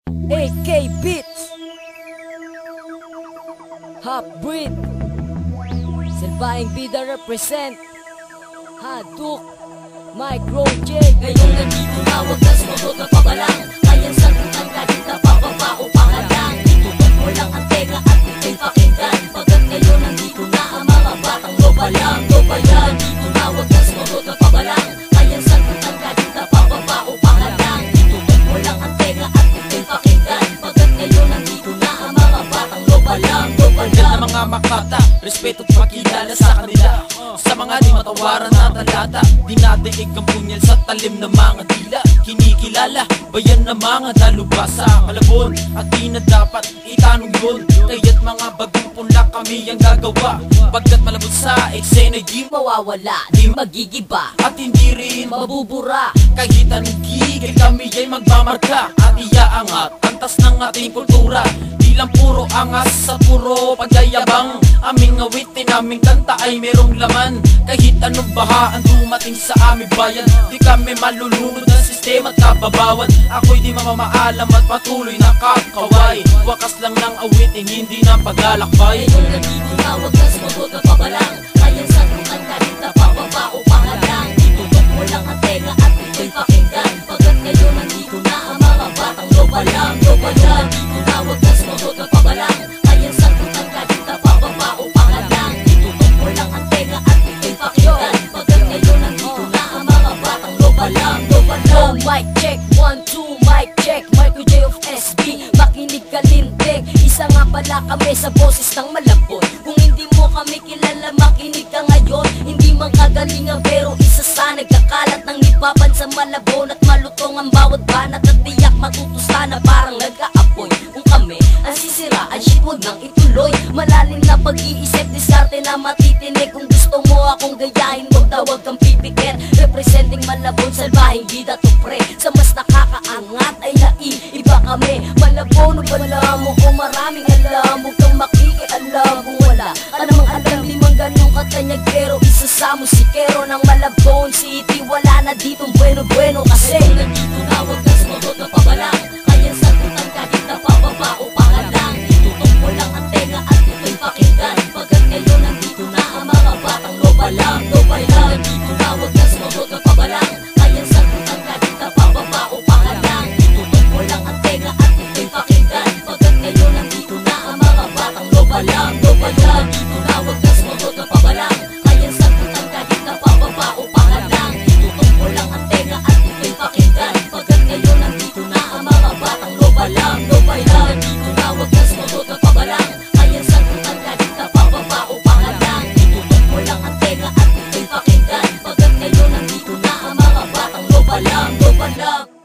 AK Beats, Half-Breed, Salbahing Bida represent, Haduk, Micro J. Ngayon nandito na, wag na sumagot na pabalang. Kayang sagutan kahit napapabao pa ka lang. Itutok mo lang ang tenga at ito'y pakinggan. Pagkat ngayon nandito na ang mga batang lobalang. Lobayan, dito na, wag na sumagot na pabalang. Kayang sagutan kahit napapabao pa ka lang. Itutok mo lang ang tenga at ito'y pakinggan. Pagkat ngayon nandito na ang mga batang lobalang. Diyan na mga makata, respeto at makilala sa kanila. Sa mga di matawaran na talata, dinadaig ang punyal sa talim ng mga dila. Kinikilala, bayan ng mga dalubhasa, Malabon at di na dapat itanong yun. Kaya't mga bagong punla kami ang gagawa. Pagkat malabon sa eksena di mawawala, di magigiba at hindi rin mabubura. Kahit anong gigil kami ay magmamarka at iaangat antas ng ating kultura. Di lang puro angas sa puro pagyayabang. Aming awitin, aming kanta ay merong laman. Kahit anong bahaan dumating sa aming bayan, di kami malulunod ng sistema at kababawan. Ako'y di mamamaalam at patuloy na kakaway. Wakas lang ng awitin, hindi ng paglalakbay. Ngayon nandito na, wag na sumagot na pabalang. Kayang sagutan kahit napapabao pa ka lang. Itutok mo lang ang tenga at ito'y pakinggan. Pagkat ngayon nandito na ang mga batang lobalang. Lobayan, dito na, wag na sumagot na pabalang. Kayang sagutan kahit napapabao pa ka lang. Itutok mo lang ang tenga at ito'y pakinggan. Pagkat ngayon nandito na ang mga batang lobalang. Lobalang. Mic check, 1, 2, mic check, Micro J of SB, makinig ka lintik. Isa nga pala kami sa boses ng Malabon. Kung hindi mo kami kilala, makinig ka ngayon. Hindi man kagalingan pero isa sa nagkakalat ng hipapan sa Malabon. At malutong ang bawat banat at tiyak matutusta na parang nagkaapoy. Kung kami ang sisiraan, shit wag nang ituloy. Malalim na pag-iisip, diskarte na matitinig. Kung gusto mo akong gayahin, wag na wag kang pipikir. Representing Malabon, salbahing bida to pre. Sa mas nakakaangat ay naiiba kami. Malabon, wala mo kung maraming alam. Huwag kang makikialam kung wala ka namang alam. Limang ganong katanyag pero isa sa musikero ng Malabon City. Wala na ditong bueno-bueno kasi nandito na, wag na sumagot na pabalang. Kayang sagutan kahit napapabao pa ka lang. Itutok mo lang ang tenga at ito'y pakinggan. Pagkat ngayon nandito na ang mga batang lobalang. Lobayan, nandito na, wag na sumagot na pabalang. Kayang sagutan kahit napapabao pa ka lang. Itutok mo lang ang tenga at ito'y pakinggan. Pagkat ngayon nandito na ang mga batang lobalang. Lobayan, nandito na, wag na sumagot na pabalang. Kayang sagutan kahit napapabao pa ka lang. Itutok mo lang ang tenga at ito'y pakinggan. Pagkat ngayon nandito na ang mga batang lobalang. Lobayan, nandito na, wag na sumagot na pabalang. Kayang sagutan kahit napapabao pa ka lang. Itutok mo lang ang tenga at ito'y pakinggan. Pagkat ngayon nandito na ang mga batang lobalang. Lobalang.